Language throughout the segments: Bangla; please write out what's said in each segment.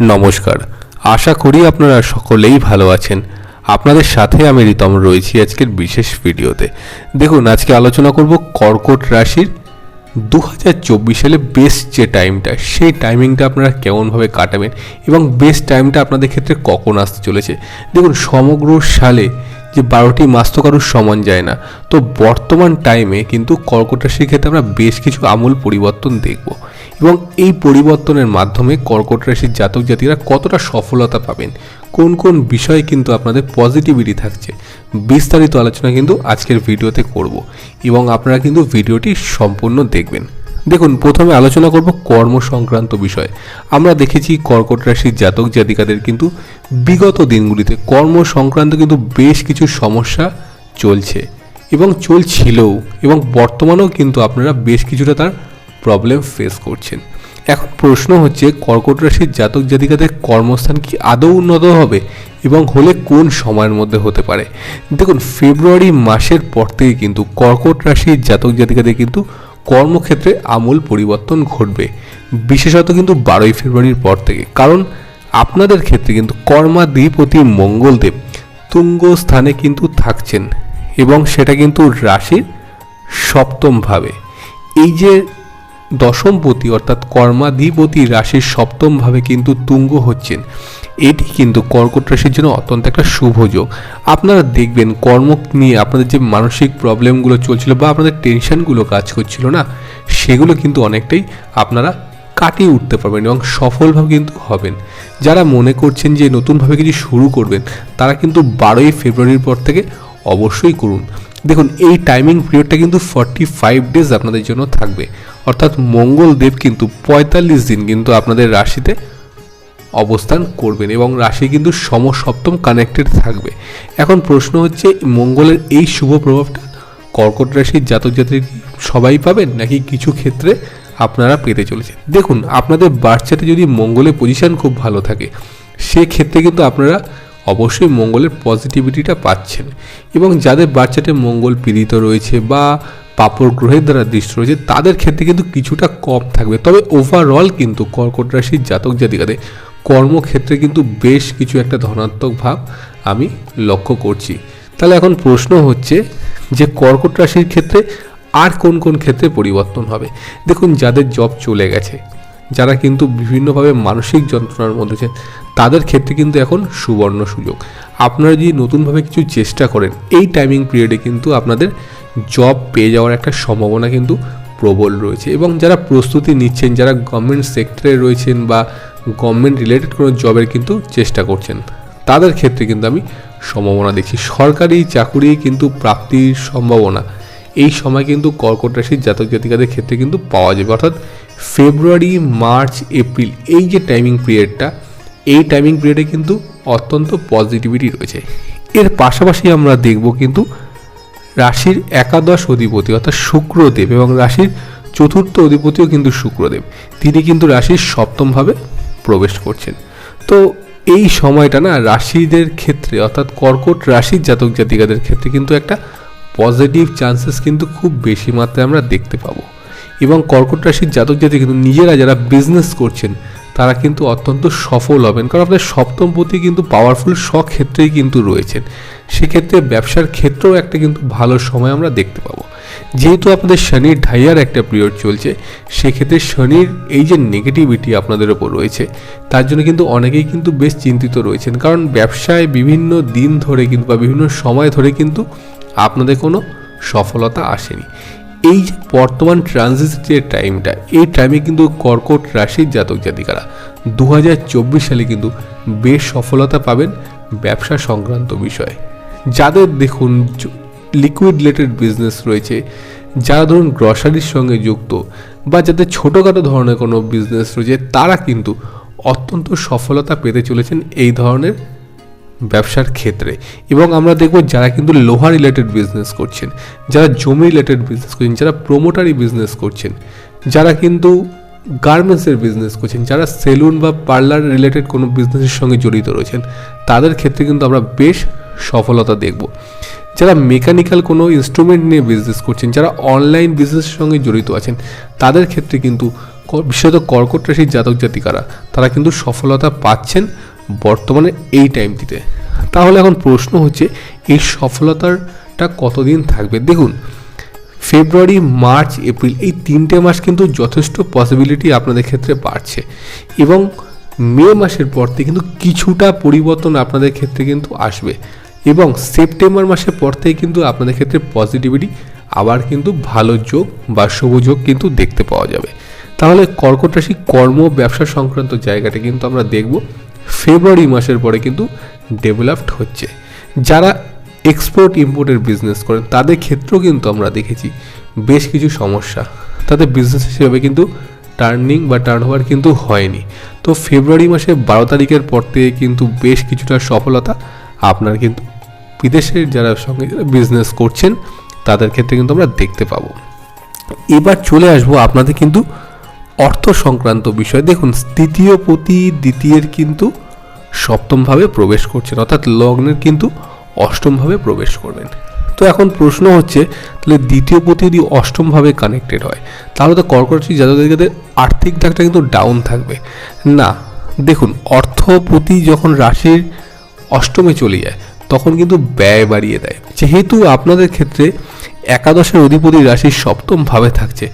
নমস্কার, আশা করি আপনারা সকলেই ভালো আছেন। আপনাদের সাথে আমি রিতম রয়েছি আজকের বিশেষ ভিডিওতে। দেখুন, আজকে আলোচনা করব কর্কট রাশির 2024 সালে বেস্ট যে টাইমটা, সেই টাইমিংটা আপনারা কেমনভাবে কাটাবেন এবং বেস্ট টাইমটা আপনাদের ক্ষেত্রে কখন আসতে চলেছে। দেখুন, সমগ্র সালে যে 12টি মাস তো কারোর সমান যায় না, তো বর্তমান টাইমে কিন্তু কর্কট রাশির ক্ষেত্রে আমরা বেশ কিছু আমূল পরিবর্তন দেখব এবং এই পরিবর্তনের মাধ্যমে কর্কট রাশির জাতক জাতিরা কতটা সফলতা পাবেন, কোন কোন বিষয়ে কিন্তু আপনাদের পজিটিভিটি থাকছে, বিস্তারিত আলোচনা কিন্তু আজকের ভিডিওতে করব এবং আপনারা কিন্তু ভিডিওটি সম্পূর্ণ দেখবেন। দেখুন, প্রথমে আলোচনা করব কর্ম সংক্রান্ত বিষয়। আমরা দেখেছি কর্কট রাশির জাতক জাতিকাদের কিন্তু বিগত দিনগুলিতে কর্ম সংক্রান্ত কিন্তু বেশ কিছু সমস্যা চলছে এবং চলছিলও এবং বর্তমানেও কিন্তু আপনারা বেশ কিছুটা তার প্রবলেম ফেস করছেন। এখন প্রশ্ন হচ্ছে, কর্কট রাশির জাতক জাতিকাদের কর্মস্থান কি আদৌ উন্নত হবে এবং হলে কোন সময়ের মধ্যে হতে পারে। দেখুন, ফেব্রুয়ারি মাসের পর থেকে কিন্তু কর্কট রাশির জাতক জাতিকাদের কিন্তু কর্মক্ষেত্রে আমূল পরিবর্তন ঘটবে, বিশেষত কিন্তু 12ই ফেব্রুয়ারির পর থেকে। কারণ আপনাদের ক্ষেত্রে কিন্তু কর্মাধিপতি মঙ্গলদেব তুঙ্গ স্থানে কিন্তু থাকছেন এবং সেটা কিন্তু রাশির সপ্তমভাবে। এই যে দশমপতি অর্থাৎ কর্মাধিপতি রাশির সপ্তমভাবে কিন্তু তুঙ্গ হচ্ছেন, এটি কিন্তু কর্কট রাশির জন্য অত্যন্ত একটা শুভ যোগ। আপনারা দেখবেন কর্ম নিয়ে আপনাদের যে মানসিক প্রবলেমগুলো চলছিল বা আপনাদের টেনশনগুলো কাজ করছিল না, সেগুলো কিন্তু অনেকটাই আপনারা কাটিয়ে উঠতে পারবেন এবং সফলভাবে কিন্তু হবেন। যারা মনে করছেন যে নতুনভাবে কিছু শুরু করবেন, তারা কিন্তু 12ই ফেব্রুয়ারির পর থেকে অবশ্যই করুন। দেখুন, এই টাইমিং পিরিয়ডটা কিন্তু 45 ডেজ আপনাদের জন্য থাকবে, অর্থাৎ মঙ্গলদেব কিন্তু 45 দিন কিন্তু আপনাদের রাশিতে অবস্থান করবেন এবং রাশি কিন্তু সমসপ্তম কানেক্টেড থাকবে। এখন প্রশ্ন হচ্ছে, মঙ্গলের এই শুভ প্রভাবটা কর্কট রাশির জাতক জাতির সবাই পাবেন নাকি কিছু ক্ষেত্রে আপনারা পেতে চলেছেন। দেখুন, আপনাদের বার্থচার্টে যদি মঙ্গলের পজিশন খুব ভালো থাকে, সেক্ষেত্রে কিন্তু আপনারা অবশ্যই মঙ্গলের পজিটিভিটিটা পাচ্ছেন এবং যাদের বার্থচার্টে মঙ্গল পীড়িত রয়েছে বা পাপর গ্রহের দ্বারা দৃষ্ট রয়েছে, তাদের ক্ষেত্রে কিন্তু কিছুটা কম থাকবে। তবে ওভারঅল কিন্তু কর্কট রাশির জাতক জাতিকাদের কর্মক্ষেত্রে কিন্তু বেশ কিছু একটা ধনাত্মক ভাব আমি লক্ষ্য করছি। তাহলে এখন প্রশ্ন হচ্ছে যে কর্কট রাশির ক্ষেত্রে আর কোন কোন ক্ষেত্রে পরিবর্তন হবে। দেখুন, যাদের জব চলে গেছে, যারা কিন্তু বিভিন্নভাবে মানসিক যন্ত্রণার মধ্যে আছেন, তাদের ক্ষেত্রে কিন্তু এখন সুবর্ণ সুযোগ। আপনারা যদি নতুনভাবে কিছু চেষ্টা করেন, এই টাইমিং পিরিয়ডে কিন্তু আপনাদের জব পেয়ে যাওয়ার একটা সম্ভাবনা কিন্তু প্রবল রয়েছে এবং যারা প্রস্তুতি নিচ্ছেন, যারা গভর্নমেন্ট সেক্টরে রয়েছেন বা গভর্নমেন্ট রিলেটেড কোনো জবের কিন্তু চেষ্টা করছেন, তাদের ক্ষেত্রে কিন্তু আমি সম্ভাবনা দেখছি। সরকারি চাকুরি কিন্তু প্রাপ্তির সম্ভাবনা এই সময় কিন্তু কর্কট রাশির জাতক জাতিকাদের ক্ষেত্রে কিন্তু পাওয়া যাবে। অর্থাৎ ফেব্রুয়ারি, মার্চ, এপ্রিল এই যে টাইমিং পিরিয়ডটা, এই টাইমিং পিরিয়ডে কিন্তু অত্যন্ত পজিটিভিটি রয়েছে। এর পাশাপাশি আমরা দেখব কিন্তু রাশির একাদশ অধিপতি অর্থাৎ শুক্রদেব এবং রাশির চতুর্থ অধিপতিও কিন্তু শুক্রদেব, তিনি কিন্তু রাশির সপ্তমভাবে প্রবেশ করছেন। তো এই সময়টা না রাশিদের ক্ষেত্রে অর্থাৎ কর্কট রাশির জাতক জাতিকাদের ক্ষেত্রে কিন্তু একটা পজিটিভ চান্সেস কিন্তু খুব বেশি মাত্রায় আমরা দেখতে পাবো এবং কর্কট রাশির জাতক জাতিকা কিন্তু নিজেরা যারা বিজনেস করছেন, তারা কিন্তু অত্যন্ত সফল হবেন। কারণ আপনাদের সপ্তমপতি কিন্তু পাওয়ারফুল ক্ষেত্রেই কিন্তু রয়েছেন, সেক্ষেত্রে ব্যবসার ক্ষেত্রেও একটা কিন্তু ভালো সময় আমরা দেখতে পাবো। যেহেতু আপনাদের শনির ঢাইয়ার একটা পিরিয়ড চলছে, সেক্ষেত্রে শনির এই যে নেগেটিভিটি আপনাদের ওপর রয়েছে, তার জন্য কিন্তু অনেকেই কিন্তু বেশ চিন্তিত রয়েছেন। কারণ ব্যবসায় বিভিন্ন দিন ধরে কিন্তু বা বিভিন্ন সময় ধরে কিন্তু আপনাদের কোনো সফলতা আসেনি। এই যে বর্তমান ট্রানজিট যে টাইমটা, এই টাইমে কিন্তু কর্কট রাশির জাতক জাতিকারা 2024 সালে কিন্তু বেশ সফলতা পাবেন ব্যবসা সংক্রান্ত বিষয়ে। যাদের দেখুন লিকুইড রিলেটেড বিজনেস রয়েছে, যারা ধরুন গ্রসারির সঙ্গে যুক্ত বা যাদের ছোটোখাটো ধরনের কোনো বিজনেস রয়েছে, তারা কিন্তু অত্যন্ত সফলতা পেতে চলেছেন এই ধরনের ব্যবসার ক্ষেত্রে। এবং আমরা দেখব যারা কিন্তু লোহা রিলেটেড বিজনেস করছেন, যারা জমি রিলেটেড বিজনেস করছেন, যারা প্রোমোটারি বিজনেস করছেন, যারা কিন্তু গার্মেন্টসের বিজনেস করছেন, যারা সেলুন বা পার্লার রিলেটেড কোনো বিজনেসের সঙ্গে জড়িত রয়েছেন, তাদের ক্ষেত্রে কিন্তু আমরা বেশ সফলতা দেখব। যারা মেকানিক্যাল কোনো ইনস্ট্রুমেন্ট নিয়ে বিজনেস করছেন, যারা অনলাইন বিজনেসের সঙ্গে জড়িত আছেন, তাদের ক্ষেত্রে কিন্তু বিশেষত কর্কট রাশির জাতক জাতিকারা তারা কিন্তু সফলতা পাচ্ছেন বর্তমানে এই টাইমটিতে। তাহলে এখন প্রশ্ন হচ্ছে এই সফলতাটা কতদিন থাকবে। দেখুন, ফেব্রুয়ারি, মার্চ, এপ্রিল এই 3টে মাস কিন্তু যথেষ্ট পসিবিলিটি আপনাদের ক্ষেত্রে বাড়ছে এবং মে মাসের পর থেকে কিন্তু কিছুটা পরিবর্তন আপনাদের ক্ষেত্রে কিন্তু আসবে এবং সেপ্টেম্বর মাসের পর থেকে কিন্তু আপনাদের ক্ষেত্রে পজিটিভিটি আবার কিন্তু ভালো যোগ বা শুভ যোগ কিন্তু দেখতে পাওয়া যাবে। তাহলে কর্কট রাশি কর্ম ব্যবসা সংক্রান্ত জায়গাটা কিন্তু আমরা দেখব ফেব্রুয়ারি মাসের পরে কিন্তু ডেভেলপড হচ্ছে। যারা এক্সপোর্ট ইম্পোর্টের বিজনেস করেন তাদের ক্ষেত্রেও কিন্তু আমরা দেখেছি বেশ কিছু সমস্যা, তাদের বিজনেস হিসেবে কিন্তু টার্নিং বা টার্নওভার কিন্তু হয়নি। তো ফেব্রুয়ারি মাসে 12 তারিখের পর থেকে কিন্তু বেশ কিছুটা সফলতা আপনার কিন্তু বিদেশের যারা সঙ্গে বিজনেস করছেন তাদের ক্ষেত্রে কিন্তু আমরা দেখতে পাবো। এবার চলে আসবো আপনাদের কিন্তু অর্থ সংক্রান্ত বিষয়। দেখুন, তৃতীয় পতি দ্বিতীয়ের কিন্তু সপ্তমভাবে প্রবেশ করছেন, অর্থাৎ লগ্নের কিন্তু অষ্টমভাবে প্রবেশ করবেন। তো এখন প্রশ্ন হচ্ছে তাহলে দ্বিতীয় পতি যদি অষ্টমভাবে কানেক্টেড হয় তাহলে তো কর্কট রাশি জাতকদের আর্থিক দিকটা কিন্তু ডাউন থাকবে না। দেখুন, অর্থপতি যখন রাশির অষ্টমে চলে যায় তখন কিন্তু ব্যয় বাড়িয়ে দেয়। যেহেতু আপনাদের ক্ষেত্রে একাদশের অধিপতি রাশির সপ্তমভাবে থাকছে,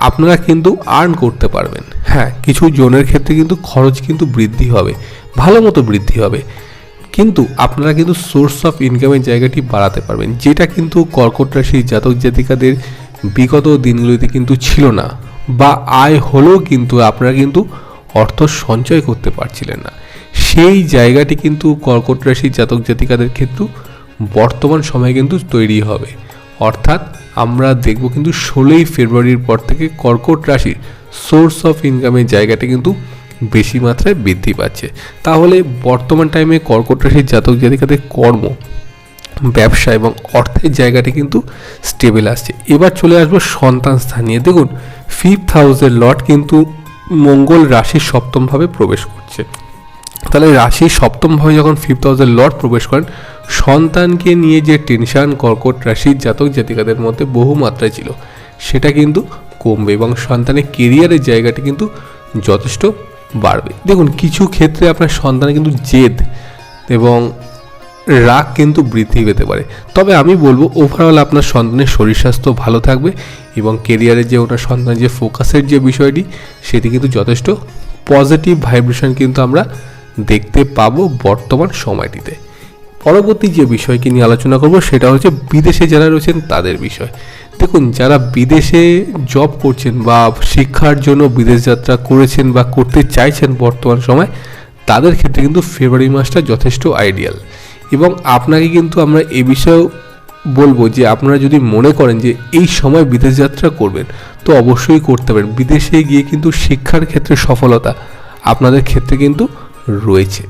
আপনারা কিন্তু আর্ন করতে পারবেন। হ্যাঁ, কিছু জনের ক্ষেত্রে কিন্তু খরচ কিন্তু বৃদ্ধি হবে, ভালো মতো বৃদ্ধি হবে, কিন্তু আপনারা কিন্তু সোর্স অফ ইনকামের জায়গাটি বাড়াতে পারবেন, যেটা কিন্তু কর্কট রাশির জাতক জাতিকাদের বিগত দিনগুলিতে কিন্তু ছিল না, বা আয় হলেও কিন্তু আপনারা কিন্তু অর্থ সঞ্চয় করতে পারছিলেন না। সেই জায়গাটি কিন্তু কর্কট রাশির জাতক জাতিকাদের ক্ষেত্রে বর্তমান সময়ে কিন্তু তৈরি হবে। অর্থাৎ আমরা দেখব কিন্তু 16ই ফেব্রুয়ারির পর থেকে কর্কট রাশির সোর্স অফ ইনকামের জায়গাটা কিন্তু বেশি মাত্রায় বৃদ্ধি পাচ্ছে। তাহলে বর্তমান টাইমে কর্কট রাশির জাতক জাতিকাদের কর্ম, ব্যবসা এবং অর্থের জায়গাটি কিন্তু স্টেবল আসছে। এবার চলে আসবো সন্তান স্থান নিয়ে। দেখুন, 5th হাউসের লর্ড কিন্তু মঙ্গল রাশির সপ্তমভাবে প্রবেশ করছে। তাহলে রাশির সপ্তমভাবে যখন 5th হাউসের লর্ড প্রবেশ করেন, সন্তানকে নিয়ে যে টেনশন কর্কট রাশির জাতক জাতিকাদের মধ্যে বহু মাত্রায় ছিল সেটা কিন্তু কমবে এবং সন্তানের কেরিয়ারের জায়গাটি কিন্তু যথেষ্ট বাড়বে। দেখুন, কিছু ক্ষেত্রে আপনার সন্তানের কিন্তু জেদ এবং রাগ কিন্তু বৃদ্ধি পেতে পারে, তবে আমি বলবো ওভারঅল আপনার সন্তানের শরীর স্বাস্থ্য ভালো থাকবে এবং কেরিয়ারের যে ওনার সন্তানের যে ফোকাসের যে বিষয়টি সেটি কিন্তু যথেষ্ট পজিটিভ ভাইব্রেশন কিন্তু আমরা দেখতে পাবো বর্তমান সময়টিতে। পরবর্তী যে বিষয়কে নিয়ে আলোচনা করব সেটা হচ্ছে বিদেশে যারা রয়েছেন তাদের বিষয়। দেখুন, যারা বিদেশে জব করছেন বা শিক্ষার জন্য বিদেশ যাত্রা করেছেন বা করতে চাইছেন বর্তমান সময়, তাদের ক্ষেত্রে কিন্তু ফেব্রুয়ারি মাসটা যথেষ্ট আইডিয়াল। এবং আপনাকে কিন্তু আমরা এই বিষয়েও বলবো যে আপনারা যদি মনে করেন যে এই সময় বিদেশ যাত্রা করবেন তো অবশ্যই করতে পারেন। বিদেশে গিয়ে কিন্তু শিক্ষার ক্ষেত্রে সফলতা আপনাদের ক্ষেত্রে কিন্তু রয়েছে।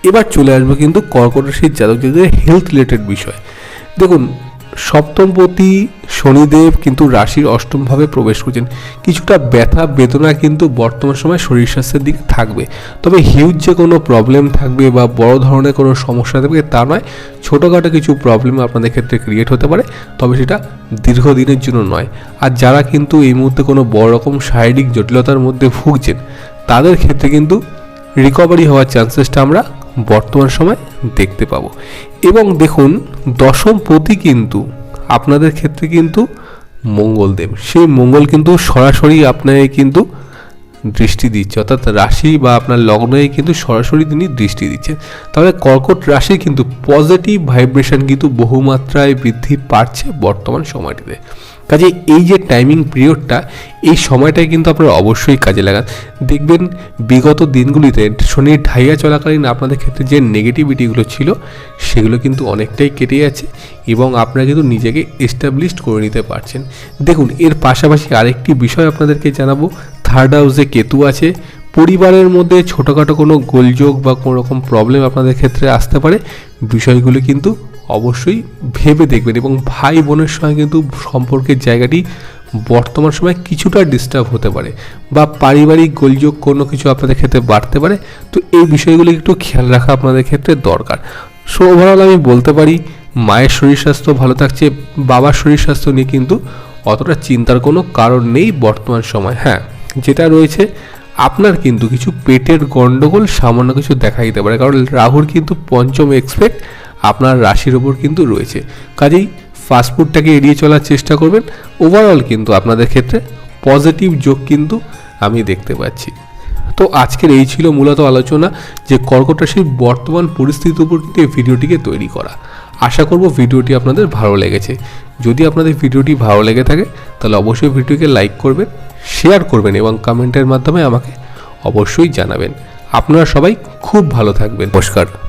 এবার চলে আসবো কিন্তু কর্কট রাশির জাতক জাতিকাদের হেলথ রিলেটেড বিষয়। দেখুন, সপ্তমপতি শনিদেব কিন্তু রাশির অষ্টমভাবে প্রবেশ করছেন। কিছুটা ব্যথা বেদনা কিন্তু বর্তমান সময় শরীর স্বাস্থ্যের দিকে থাকবে, তবে হিউজ যে কোনো প্রবলেম থাকবে বা বড় ধরনের কোনো সমস্যা থাকবে তা নয়। ছোটোখাটো কিছু প্রবলেম আপনাদের ক্ষেত্রে ক্রিয়েট হতে পারে, তবে সেটা দীর্ঘদিনের জন্য নয়। আর যারা কিন্তু এই মুহূর্তে কোনো বড় রকম শারীরিক জটিলতার মধ্যে ভুগছেন তাদের ক্ষেত্রে কিন্তু রিকভারি হওয়ার চান্সেসটা আমরা বর্তমান সময় দেখতে পাবো। এবং দেখুন, দশমপতি কিন্তু আপনাদের ক্ষেত্রে কিন্তু মঙ্গলদেব, সেই মঙ্গল কিন্তু সরাসরি আপনাকে কিন্তু দৃষ্টি দিচ্ছে, অর্থাৎ রাশি বা আপনার লগ্নে কিন্তু সরাসরি তিনি দৃষ্টি দিচ্ছেন। তাহলে কর্কট রাশি কিন্তু পজিটিভ ভাইব্রেশন কিন্তু বহুমাত্রায় বৃদ্ধি পাচ্ছে বর্তমান সময়টিতে। কাজে এই যে টাইমিং পিরিয়ডটা, এই সময়টাই কিন্তু আপনারা অবশ্যই কাজে লাগান। দেখবেন বিগত দিনগুলিতে শনির ঢাইয়া চলাকালীন আপনাদের ক্ষেত্রে যে নেগেটিভিটিগুলো ছিল সেগুলো কিন্তু অনেকটাই কেটে যাচ্ছে এবং আপনারা কিন্তু নিজেকে এস্টাবলিশড করে নিতে পারছেন। দেখুন, এর পাশাপাশি আরেকটি বিষয় আপনাদেরকে জানাবো, 3rd হাউসে কেতু আছে। পরিবারের মধ্যে ছোটোখাটো কোনো গোলযোগ বা কোনো রকম প্রবলেম আপনাদের ক্ষেত্রে আসতে পারে, বিষয়গুলো কিন্তু অবশ্যই ভেবে দেখবেন। এবং ভাই বোনের সঙ্গে কিন্তু সম্পর্কের জায়গাটি বর্তমান সময় কিছুটা ডিস্টার্ব হতে পারে বা পারিবারিক গোলযোগ কোনো কিছু আপনাদের ক্ষেত্রে বাড়তে পারে। তো এই বিষয়গুলো একটু খেয়াল রাখা আপনাদের ক্ষেত্রে দরকার। সো ওভারঅল আমি বলতে পারি মায়ের শরীর স্বাস্থ্য ভালো থাকছে, বাবার শরীর স্বাস্থ্য নিয়ে কিন্তু অতটা চিন্তার কোনো কারণ নেই বর্তমান সময়। হ্যাঁ, যেটা রয়েছে আপনার কিন্তু কিছু পেটের গন্ডগোল সামান্য কিছু দেখা দিতে পারে, কারণ রাহুর কিন্তু পঞ্চম এক্সপেক্ট আপনার রাশির ওপর কিন্তু রয়েছে। কাজেই ফাস্টফুডটাকে এড়িয়ে চলার চেষ্টা করবেন। ওভারঅল কিন্তু আপনাদের ক্ষেত্রে পজিটিভ যোগ কিন্তু আমি দেখতে পাচ্ছি। তো আজকের এই ছিল মূলত আলোচনা যে কর্কট রাশির বর্তমান পরিস্থিতির উপর কিন্তু এই ভিডিওটিকে তৈরি করা। আশা করব ভিডিওটি আপনাদের ভালো লেগেছে। যদি আপনাদের ভিডিওটি ভালো লেগে থাকে তাহলে অবশ্যই ভিডিওকে লাইক করবেন, শেয়ার করবেন এবং কমেন্টের মাধ্যমে আমাকে অবশ্যই জানাবেন। আপনারা সবাই খুব ভালো থাকবেন। নমস্কার।